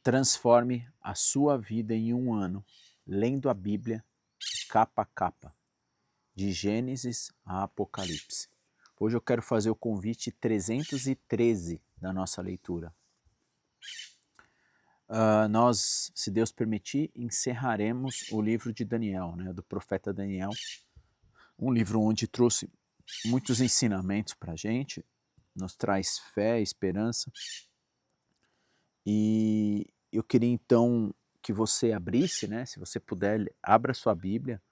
Transforme a sua vida em um ano lendo a Bíblia de capa a capa, de Gênesis a Apocalipse. Hoje eu quero fazer o convite 313 da nossa leitura. Nós, se Deus permitir, encerraremos o livro de Daniel, do profeta Daniel, um livro onde trouxe muitos ensinamentos para a gente, nos traz fé, esperança. E eu queria então que você abrisse, se você puder, abra sua Bíblia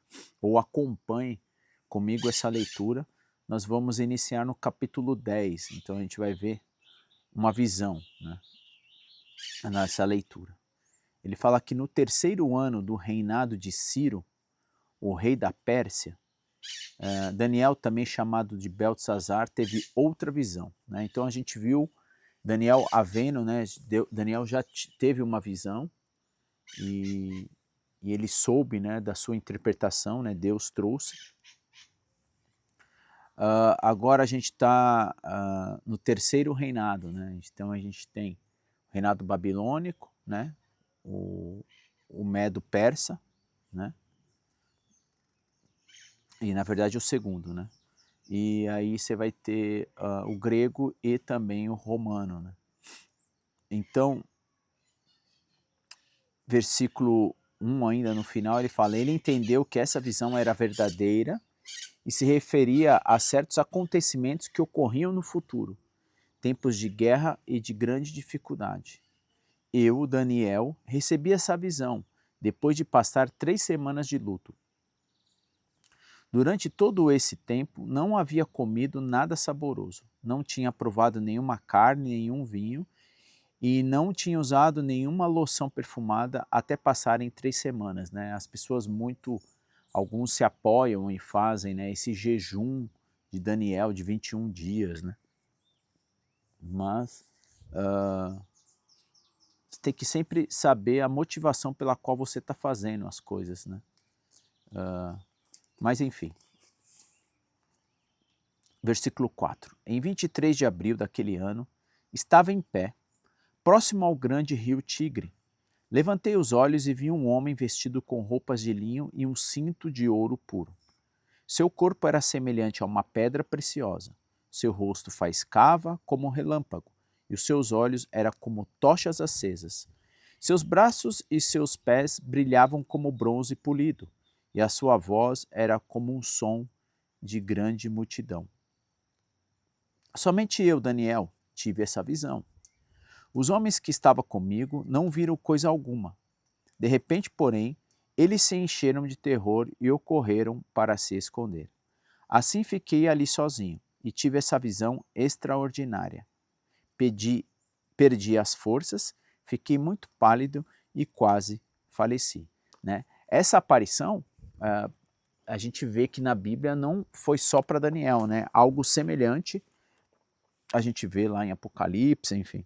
ou acompanhe comigo essa leitura. Nós vamos iniciar no capítulo 10, então a gente vai ver uma visão nessa leitura. Ele fala que no terceiro ano do reinado de Ciro, o rei da Pérsia, Daniel, também chamado de Beltesazar, teve outra visão. Então a gente viu Daniel havendo, Daniel já teve uma visão e ele soube da sua interpretação, Deus trouxe. Agora a gente está no terceiro reinado, então a gente tem o reinado babilônico, o Medo-Persa, e na verdade o segundo, e aí você vai ter o grego e também o romano. Então, versículo 1 ainda no final, ele fala: ele entendeu que essa visão era verdadeira e se referia a certos acontecimentos que ocorriam no futuro, tempos de guerra e de grande dificuldade. Eu, Daniel, recebi essa visão depois de passar 3 semanas de luto. Durante todo esse tempo, não havia comido nada saboroso, não tinha provado nenhuma carne, nenhum vinho, e não tinha usado nenhuma loção perfumada até passarem 3 semanas. As pessoas alguns se apoiam e fazem esse jejum de Daniel de 21 dias. Mas você tem que sempre saber a motivação pela qual você está fazendo as coisas. Mas enfim. Versículo 4. Em 23 de abril daquele ano, estava em pé, próximo ao grande rio Tigre. Levantei os olhos e vi um homem vestido com roupas de linho e um cinto de ouro puro. Seu corpo era semelhante a uma pedra preciosa. Seu rosto faiscava como um relâmpago, e os seus olhos eram como tochas acesas. Seus braços e seus pés brilhavam como bronze polido, e a sua voz era como um som de grande multidão. Somente eu, Daniel, tive essa visão. Os homens que estavam comigo não viram coisa alguma. De repente, porém, eles se encheram de terror e correram para se esconder. Assim fiquei ali sozinho e tive essa visão extraordinária. Perdi as forças, fiquei muito pálido e quase faleci. Essa aparição, a gente vê que na Bíblia não foi só para Daniel, algo semelhante a gente vê lá em Apocalipse, enfim.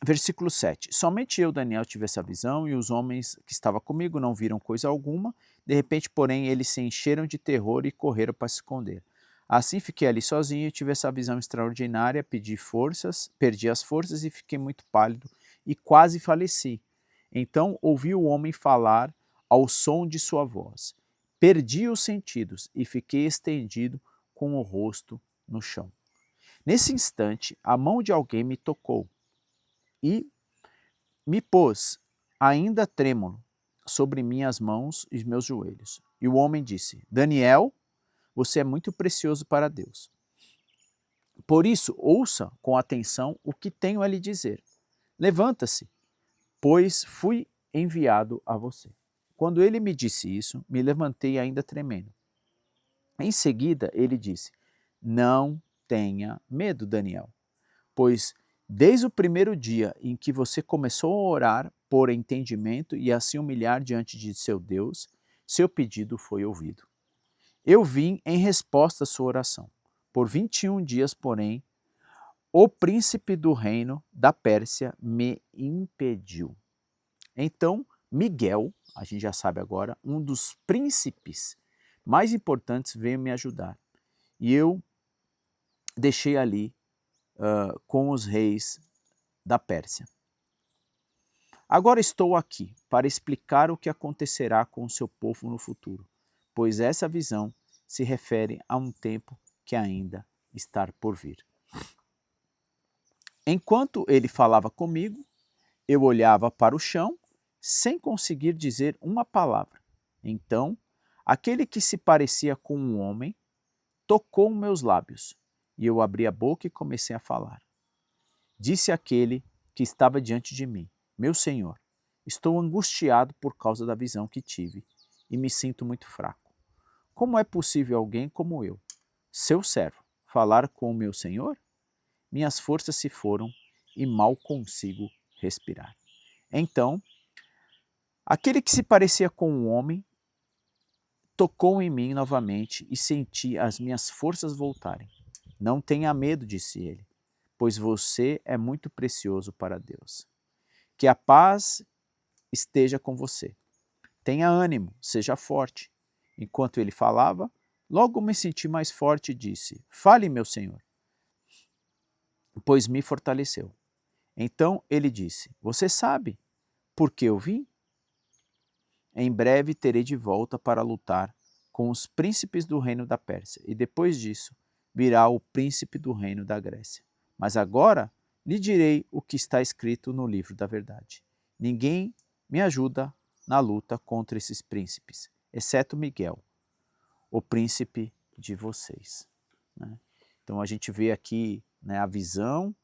Versículo 7. Somente eu, Daniel, tive essa visão e os homens que estavam comigo não viram coisa alguma. De repente, porém, eles se encheram de terror e correram para se esconder. Assim fiquei ali sozinho e tive essa visão extraordinária, perdi as forças e fiquei muito pálido e quase faleci. Então ouvi o homem falar ao som de sua voz. Perdi os sentidos e fiquei estendido com o rosto no chão. Nesse instante, a mão de alguém me tocou e me pôs, ainda trêmulo, sobre minhas mãos e meus joelhos. E o homem disse: Daniel, você é muito precioso para Deus. Por isso, ouça com atenção o que tenho a lhe dizer. Levanta-se, pois fui enviado a você. Quando ele me disse isso, me levantei ainda tremendo. Em seguida, ele disse: Não tenha medo, Daniel, pois desde o primeiro dia em que você começou a orar por entendimento e a se humilhar diante de seu Deus, seu pedido foi ouvido. Eu vim em resposta à sua oração. Por 21 dias, porém, o príncipe do reino da Pérsia me impediu. Então, Miguel, a gente já sabe agora, um dos príncipes mais importantes, veio me ajudar. E eu deixei ali com os reis da Pérsia. Agora estou aqui para explicar o que acontecerá com o seu povo no futuro, pois essa visão se refere a um tempo que ainda está por vir. Enquanto ele falava comigo, eu olhava para o chão sem conseguir dizer uma palavra. Então, aquele que se parecia com um homem tocou meus lábios e eu abri a boca e comecei a falar. Disse aquele que estava diante de mim: Meu Senhor, estou angustiado por causa da visão que tive e me sinto muito fraco. Como é possível alguém como eu, seu servo, falar com o meu Senhor? Minhas forças se foram e mal consigo respirar. Então, aquele que se parecia com um homem tocou em mim novamente e senti as minhas forças voltarem. Não tenha medo, disse ele, pois você é muito precioso para Deus. Que a paz esteja com você. Tenha ânimo, seja forte. Enquanto ele falava, logo me senti mais forte e disse: Fale, meu Senhor, pois me fortaleceu. Então ele disse: Você sabe por que eu vim? Em breve terei de volta para lutar com os príncipes do reino da Pérsia, e depois disso virá o príncipe do reino da Grécia. Mas agora lhe direi o que está escrito no livro da verdade. Ninguém me ajuda na luta contra esses príncipes, exceto Miguel, o príncipe de vocês. Né? Então a gente vê aqui, né, a visão.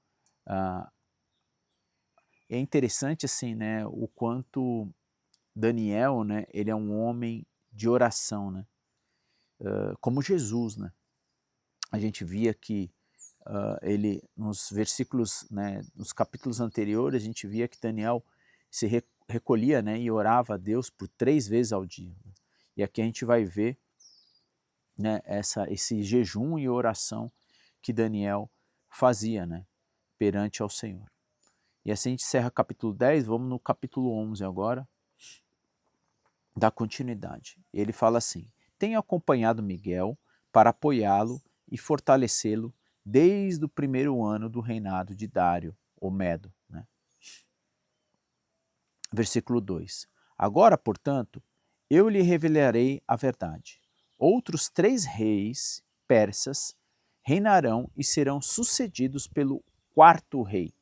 É interessante assim, né, o quanto Daniel, né, ele é um homem de oração, né, como Jesus, né. A gente via que ele, nos versículos, né, nos capítulos anteriores, a gente via que Daniel se recolhia, né, e orava a Deus por 3 vezes ao dia. Né? E aqui a gente vai ver, né, esse jejum e oração que Daniel fazia, né, perante ao Senhor. E assim a gente encerra capítulo 10, vamos no capítulo 11 agora, da continuidade. Ele fala assim: Tenho acompanhado Miguel para apoiá-lo e fortalecê-lo desde o primeiro ano do reinado de Dário, o Medo. Né? Versículo 2. Agora, portanto, eu lhe revelarei a verdade. Outros 3 reis persas reinarão e serão sucedidos pelo 4º rei,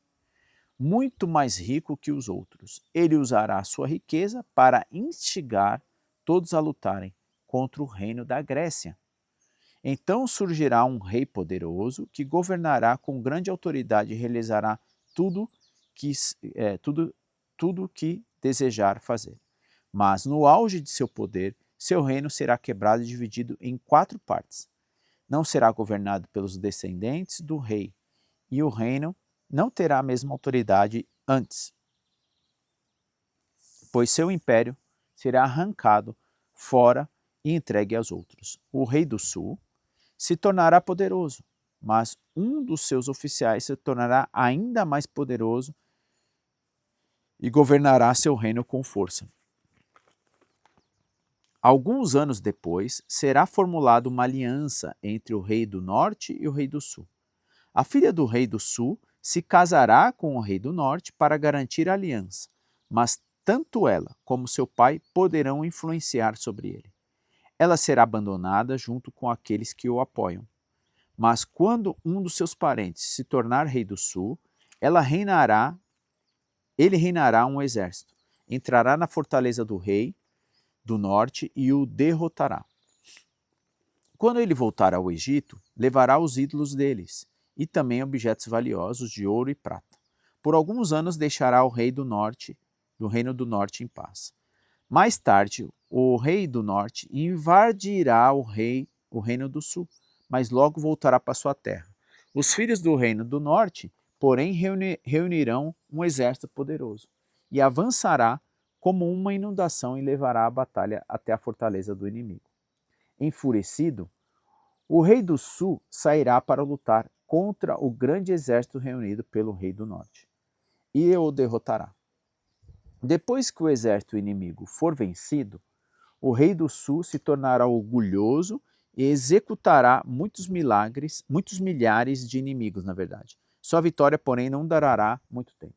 muito mais rico que os outros. Ele usará a sua riqueza para instigar todos a lutarem contra o reino da Grécia. Então surgirá um rei poderoso que governará com grande autoridade e realizará tudo que desejar fazer. Mas no auge de seu poder, seu reino será quebrado e dividido em 4 partes. Não será governado pelos descendentes do rei, e o reino não terá a mesma autoridade antes, pois seu império será arrancado fora e entregue aos outros. O rei do sul se tornará poderoso, mas um dos seus oficiais se tornará ainda mais poderoso e governará seu reino com força. Alguns anos depois, será formulada uma aliança entre o rei do norte e o rei do sul. A filha do rei do sul se casará com o rei do norte para garantir a aliança, mas tanto ela como seu pai poderão influenciar sobre ele. Ela será abandonada junto com aqueles que o apoiam. Mas quando um dos seus parentes se tornar rei do sul, ele reinará um exército, entrará na fortaleza do rei do norte e o derrotará. Quando ele voltar ao Egito, levará os ídolos deles e também objetos valiosos de ouro e prata. Por alguns anos deixará o rei do norte, do reino do norte em paz. Mais tarde, o rei do norte invadirá o reino do sul, mas logo voltará para sua terra. Os filhos do reino do norte, porém, reunirão um exército poderoso e avançará como uma inundação e levará a batalha até a fortaleza do inimigo. Enfurecido, o rei do sul sairá para lutar contra o grande exército reunido pelo rei do norte e o derrotará. Depois que o exército inimigo for vencido, o rei do sul se tornará orgulhoso e executará muitos milhares de inimigos, na verdade, Sua vitória, porém, não durará muito tempo.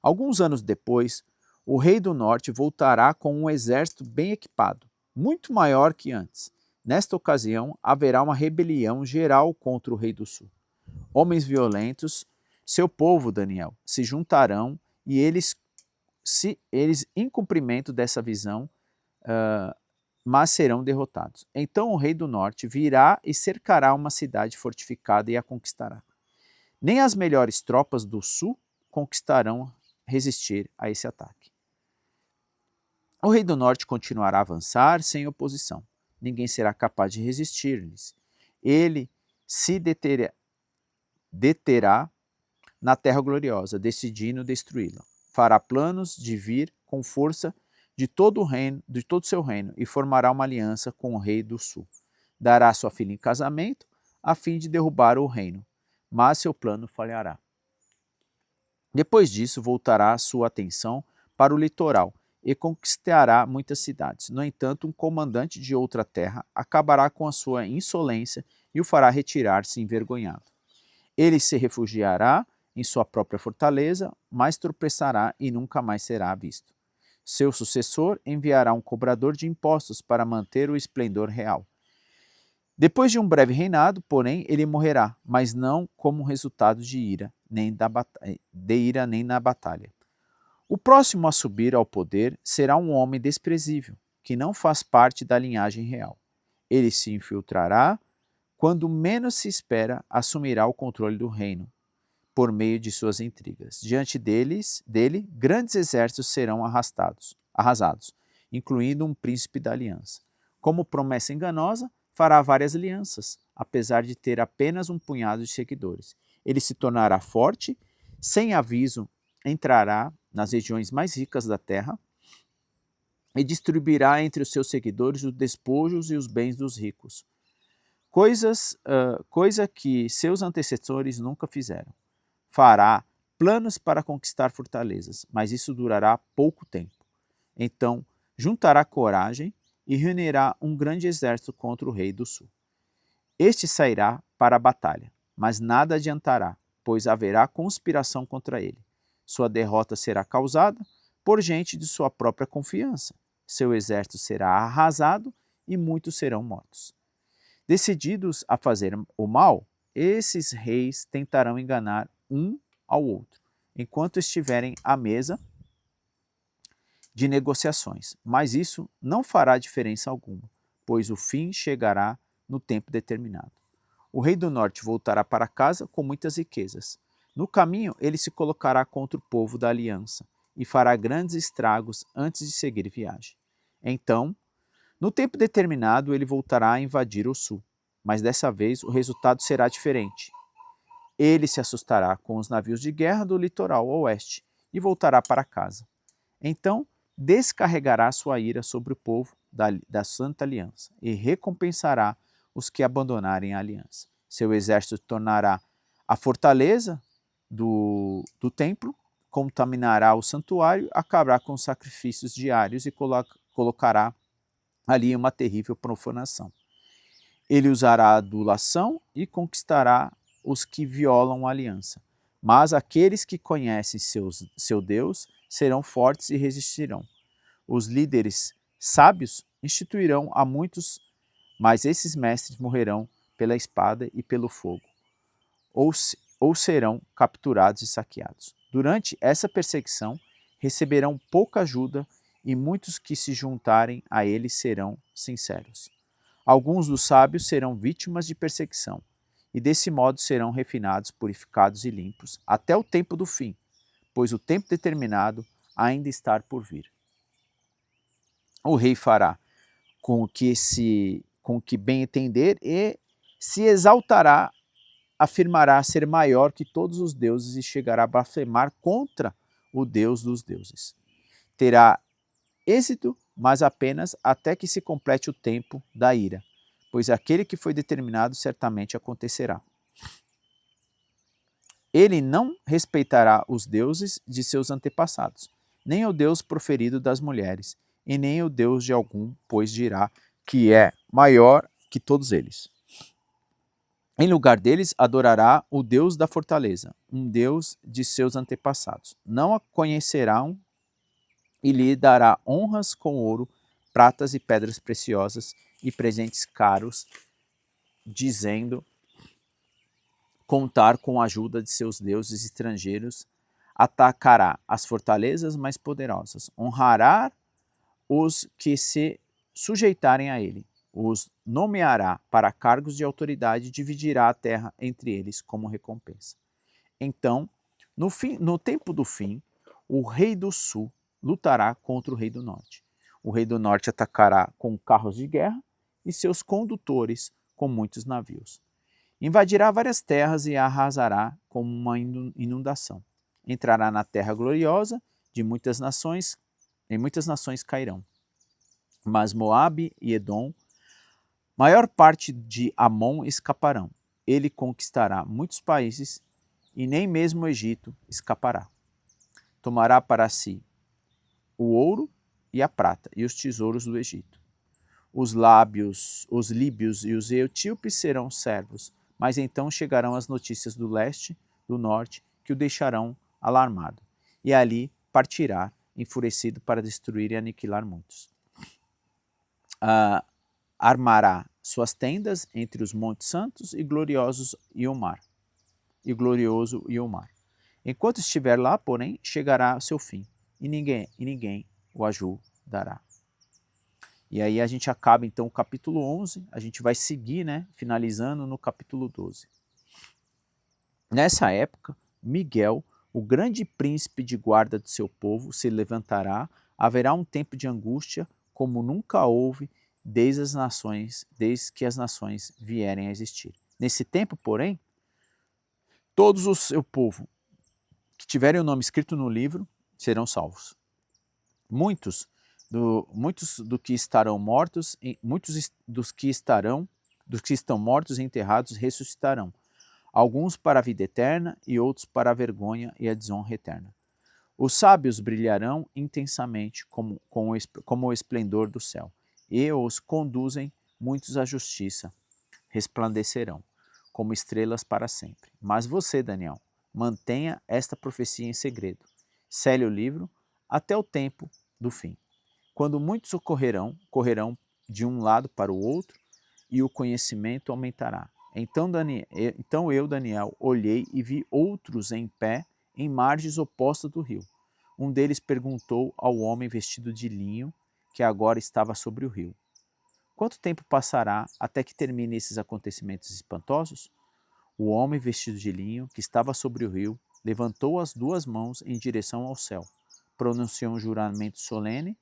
Alguns anos depois, o rei do norte voltará com um exército bem equipado, muito maior que antes. Nesta ocasião, haverá uma rebelião geral contra o rei do sul. Homens violentos, seu povo, Daniel, se juntarão e eles em cumprimento dessa visão, mas serão derrotados. Então o rei do norte virá e cercará uma cidade fortificada e a conquistará. Nem as melhores tropas do sul conquistarão resistir a esse ataque. O rei do norte continuará a avançar sem oposição. Ninguém será capaz de resistir-lhes. Ele se deterá na terra gloriosa, decidindo destruí-la. Fará planos de vir com força de todo o seu reino e formará uma aliança com o rei do sul. Dará sua filha em casamento a fim de derrubar o reino, mas seu plano falhará. Depois disso, voltará sua atenção para o litoral e conquistará muitas cidades. No entanto, um comandante de outra terra acabará com a sua insolência e o fará retirar-se envergonhado. Ele se refugiará em sua própria fortaleza, mas tropeçará e nunca mais será visto. Seu sucessor enviará um cobrador de impostos para manter o esplendor real. Depois de um breve reinado, porém, ele morrerá, mas não como resultado de ira, nem na batalha. O próximo a subir ao poder será um homem desprezível, que não faz parte da linhagem real. Ele se infiltrará, quando menos se espera, assumirá o controle do reino, por meio de suas intrigas. Diante dele, grandes exércitos serão arrasados, incluindo um príncipe da aliança. Como promessa enganosa, fará várias alianças, apesar de ter apenas um punhado de seguidores. Ele se tornará forte, sem aviso entrará nas regiões mais ricas da terra e distribuirá entre os seus seguidores os despojos e os bens dos ricos, coisa que seus antecessores nunca fizeram. Fará planos para conquistar fortalezas, mas isso durará pouco tempo. Então, juntará coragem e reunirá um grande exército contra o rei do sul. Este sairá para a batalha, mas nada adiantará, pois haverá conspiração contra ele. Sua derrota será causada por gente de sua própria confiança. Seu exército será arrasado e muitos serão mortos. Decididos a fazer o mal, esses reis tentarão enganar um ao outro, enquanto estiverem à mesa de negociações, mas isso não fará diferença alguma, pois o fim chegará no tempo determinado. O rei do norte voltará para casa com muitas riquezas. No caminho, ele se colocará contra o povo da aliança e fará grandes estragos antes de seguir viagem. Então, no tempo determinado, ele voltará a invadir o sul, mas dessa vez o resultado será diferente. Ele se assustará com os navios de guerra do litoral oeste e voltará para casa. Então, descarregará sua ira sobre o povo da Santa Aliança e recompensará os que abandonarem a aliança. Seu exército tornará a fortaleza do templo, contaminará o santuário, acabará com os sacrifícios diários e colocará ali uma terrível profanação. Ele usará a adulação e conquistará os que violam a aliança. Mas aqueles que conhecem seu Deus serão fortes e resistirão. Os líderes sábios instituirão a muitos, mas esses mestres morrerão pela espada e pelo fogo, ou serão capturados e saqueados. Durante essa perseguição, receberão pouca ajuda e muitos que se juntarem a eles serão sinceros. Alguns dos sábios serão vítimas de perseguição, e desse modo serão refinados, purificados e limpos até o tempo do fim, pois o tempo determinado ainda está por vir. O rei fará com que bem entender e se exaltará, afirmará ser maior que todos os deuses e chegará a blasfemar contra o Deus dos deuses. Terá êxito, mas apenas até que se complete o tempo da ira, pois aquele que foi determinado certamente acontecerá. Ele não respeitará os deuses de seus antepassados, nem o Deus proferido das mulheres, e nem o Deus de algum, pois dirá que é maior que todos eles. Em lugar deles, adorará o Deus da fortaleza, um Deus de seus antepassados. Não a conhecerão e lhe dará honras com ouro, pratas e pedras preciosas e presentes caros, dizendo contar com a ajuda de seus deuses estrangeiros, atacará as fortalezas mais poderosas, honrará os que se sujeitarem a ele, os nomeará para cargos de autoridade e dividirá a terra entre eles como recompensa. Então, no tempo do fim, o rei do sul lutará contra o rei do norte. O rei do norte atacará com carros de guerra e seus condutores com muitos navios. Invadirá várias terras e arrasará como uma inundação. Entrará na terra gloriosa de muitas nações, e muitas nações cairão. Mas Moabe e Edom, maior parte de Amon escaparão. Ele conquistará muitos países e nem mesmo o Egito escapará. Tomará para si o ouro e a prata e os tesouros do Egito. Os líbios e os etíopes serão servos, mas então chegarão as notícias do leste, do norte, que o deixarão alarmado. E ali partirá, enfurecido para destruir e aniquilar muitos. Armará suas tendas entre os montes santos e gloriosos e o mar. E glorioso e o mar. Enquanto estiver lá, porém, chegará seu fim, e ninguém o ajudará. E aí a gente acaba então o capítulo 11, a gente vai seguir, né, finalizando no capítulo 12. Nessa época, Miguel, o grande príncipe de guarda de seu povo, se levantará, haverá um tempo de angústia como nunca houve desde que as nações vierem a existir. Nesse tempo, porém, todos o seu povo que tiverem o nome escrito no livro serão salvos. Muitos do que estarão mortos, muitos dos que estão mortos e enterrados ressuscitarão, alguns para a vida eterna e outros para a vergonha e a desonra eterna. Os sábios brilharão intensamente como o esplendor do céu, e os conduzem muitos à justiça, resplandecerão como estrelas para sempre. Mas você, Daniel, mantenha esta profecia em segredo. Cele o livro até o tempo do fim. Quando muitos correrão de um lado para o outro, e o conhecimento aumentará. Então eu, Daniel, olhei e vi outros em pé em margens opostas do rio. Um deles perguntou ao homem vestido de linho, que agora estava sobre o rio: quanto tempo passará até que termine esses acontecimentos espantosos? O homem vestido de linho, que estava sobre o rio, levantou as duas mãos em direção ao céu, pronunciou um juramento solene,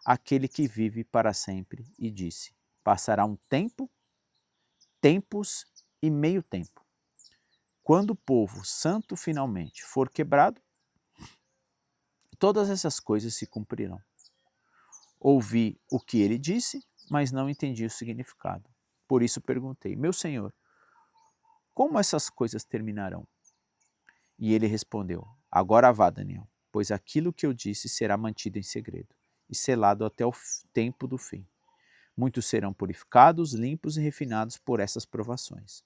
aquele que vive para sempre, e disse: passará um tempo, tempos e meio tempo. Quando o povo santo finalmente for quebrado, todas essas coisas se cumprirão. Ouvi o que ele disse, mas não entendi o significado. Por isso perguntei: meu senhor, como essas coisas terminarão? E ele respondeu: agora vá, Daniel, pois aquilo que eu disse será mantido em segredo e selado até o tempo do fim. Muitos serão purificados, limpos e refinados por essas provações.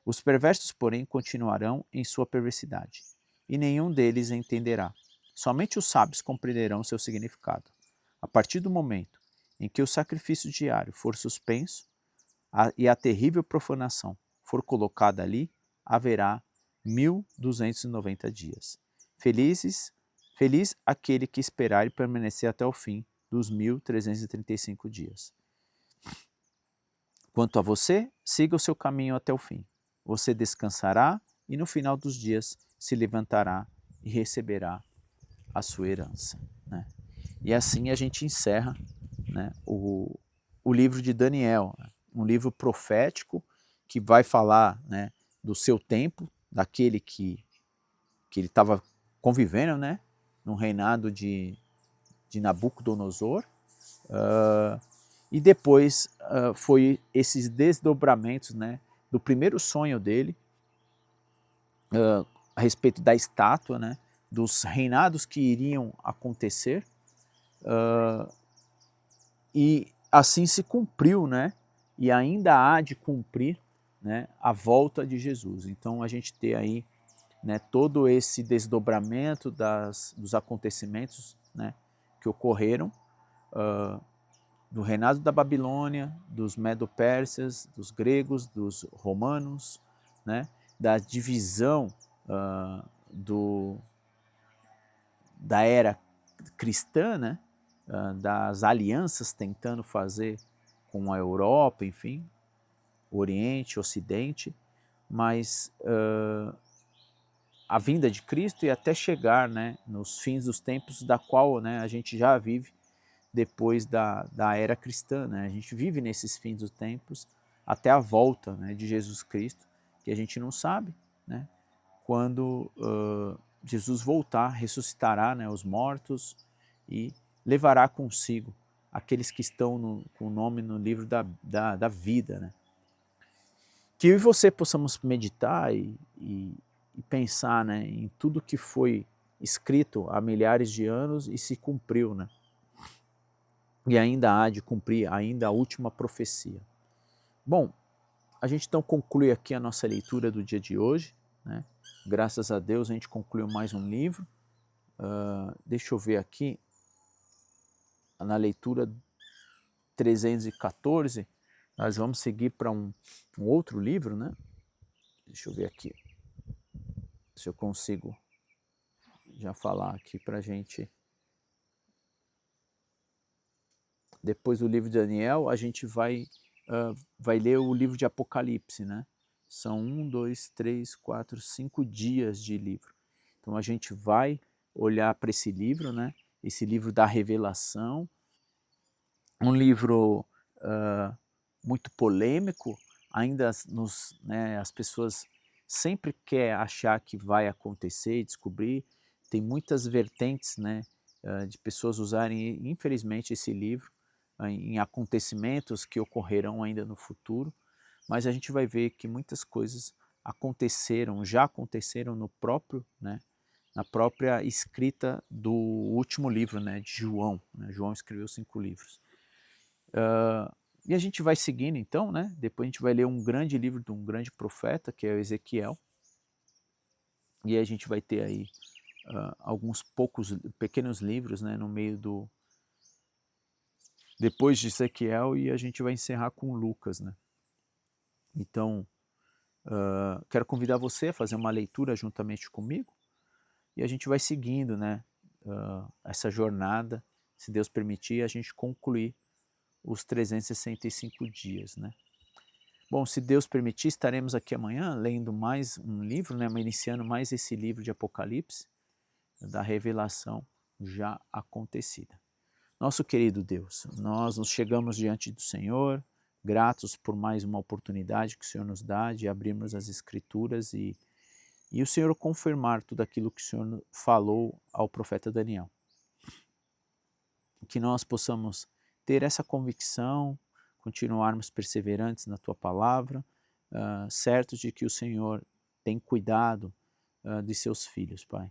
Os perversos, porém, continuarão em sua perversidade, e nenhum deles entenderá. Somente os sábios compreenderão seu significado. A partir do momento em que o sacrifício diário for suspenso e a terrível profanação for colocada ali, haverá 1290 dias. Feliz aquele que esperar e permanecer até o fim dos 1335 dias. Quanto a você, siga o seu caminho até o fim. Você descansará e no final dos dias se levantará e receberá a sua herança. Né? E assim a gente encerra, né, o livro de Daniel, né? Um livro profético que vai falar, né, do seu tempo, daquele que ele estava convivendo, né, no reinado de Nabucodonosor, e depois foi esses desdobramentos, né, do primeiro sonho dele, a respeito da estátua, né, dos reinados que iriam acontecer, e assim se cumpriu, né, e ainda há de cumprir né, a volta de Jesus. Então a gente ter aí, né, todo esse desdobramento dos acontecimentos, né, que ocorreram, do reinado da Babilônia, dos Medo-Persas, dos gregos, dos romanos, né, da divisão uh, da era cristã, né, das alianças tentando fazer com a Europa, enfim, Oriente, Ocidente, mas a vinda de Cristo e até chegar, né, nos fins dos tempos, da qual, né, a gente já vive depois da era cristã. Né? A gente vive nesses fins dos tempos até a volta, né, de Jesus Cristo, que a gente não sabe, né, quando Jesus voltar, ressuscitará, né, os mortos e levará consigo aqueles que estão com o nome no livro da vida. Né? Que eu e você possamos meditar e pensar, né, em tudo que foi escrito há milhares de anos e se cumpriu, né? E ainda há de cumprir ainda a última profecia. Bom, a gente então conclui aqui a nossa leitura do dia de hoje, né? Graças a Deus a gente concluiu mais um livro. Deixa eu ver aqui, na leitura 314, nós vamos seguir para um outro livro, né? Deixa eu ver aqui, se eu consigo já falar aqui para a gente. Depois do livro de Daniel, a gente vai ler o livro de Apocalipse, né? São 5 dias de livro. Então a gente vai olhar para esse livro, né? Esse livro da revelação, um livro muito polêmico, ainda né, as pessoas sempre querem achar que vai acontecer e descobrir. Tem muitas vertentes, né, de pessoas usarem, infelizmente, esse livro em acontecimentos que ocorrerão ainda no futuro, mas a gente vai ver que muitas coisas já aconteceram no próprio, né, na própria escrita do último livro, né, de João. Né? João escreveu 5 livros. E a gente vai seguindo então, né? Depois a gente vai ler um grande livro de um grande profeta, que é o Ezequiel. E a gente vai ter aí alguns pequenos livros, né, no meio depois de Ezequiel, e a gente vai encerrar com Lucas, né? Então, quero convidar você a fazer uma leitura juntamente comigo e a gente vai seguindo, né, essa jornada, se Deus permitir, a gente concluir os 365 dias, né? Bom, se Deus permitir, estaremos aqui amanhã lendo mais um livro, né, iniciando mais esse livro de Apocalipse, da revelação já acontecida. Nosso querido Deus, nós nos chegamos diante do Senhor, gratos por mais uma oportunidade que o Senhor nos dá de abrirmos as Escrituras e o Senhor confirmar tudo aquilo que o Senhor falou ao profeta Daniel. Que nós possamos ter essa convicção, continuarmos perseverantes na Tua palavra, certos de que o Senhor tem cuidado de seus filhos, Pai.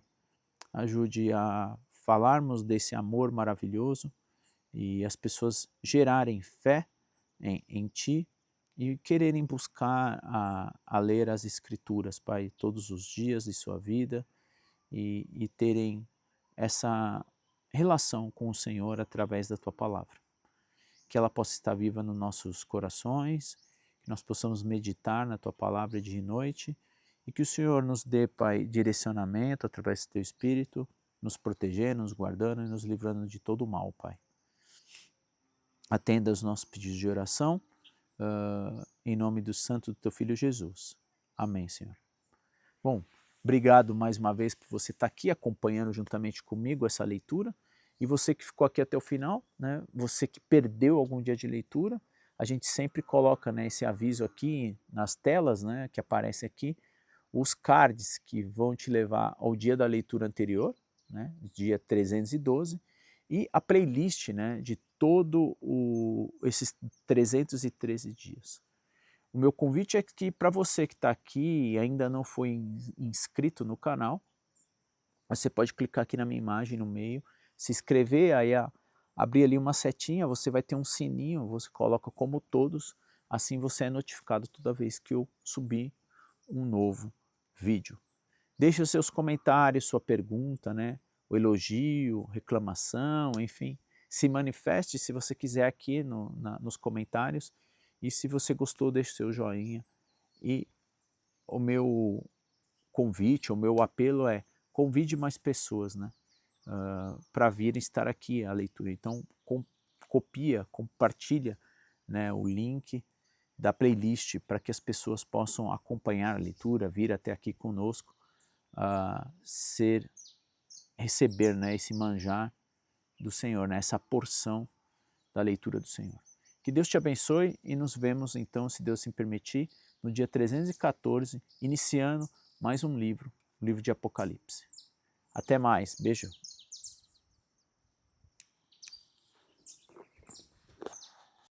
Ajude a falarmos desse amor maravilhoso e as pessoas gerarem fé em Ti e quererem buscar a ler as Escrituras, Pai, todos os dias de sua vida e terem essa relação com o Senhor através da Tua palavra. Que ela possa estar viva nos nossos corações, que nós possamos meditar na Tua palavra dia e noite e que o Senhor nos dê, Pai, direcionamento através do Teu Espírito, nos protegendo, nos guardando e nos livrando de todo o mal, Pai. Atenda os nossos pedidos de oração, em nome do Santo do Teu Filho Jesus. Amém, Senhor. Bom, obrigado mais uma vez por você estar aqui acompanhando juntamente comigo essa leitura. E você que ficou aqui até o final, né, você que perdeu algum dia de leitura, a gente sempre coloca, né, esse aviso aqui nas telas, né, que aparece aqui, os cards que vão te levar ao dia da leitura anterior, né, dia 312, e a playlist, né, de esses 313 dias. O meu convite é que para você que está aqui e ainda não foi inscrito no canal, você pode clicar aqui na minha imagem no meio, se inscrever, aí abrir ali uma setinha, você vai ter um sininho, você coloca como todos, assim você é notificado toda vez que eu subir um novo vídeo. Deixe os seus comentários, sua pergunta, né? O elogio, reclamação, enfim. Se manifeste se você quiser aqui nos comentários. E se você gostou, deixe seu joinha. E o meu convite, o meu apelo é: convide mais pessoas, né? Para virem estar aqui a leitura. Então, copia, compartilha, né, o link da playlist para que as pessoas possam acompanhar a leitura, vir até aqui conosco, receber, né, esse manjar do Senhor, né, essa porção da leitura do Senhor. Que Deus te abençoe e nos vemos então, se Deus se permitir, no dia 314, iniciando mais um livro, o livro de Apocalipse. Até mais, beijo.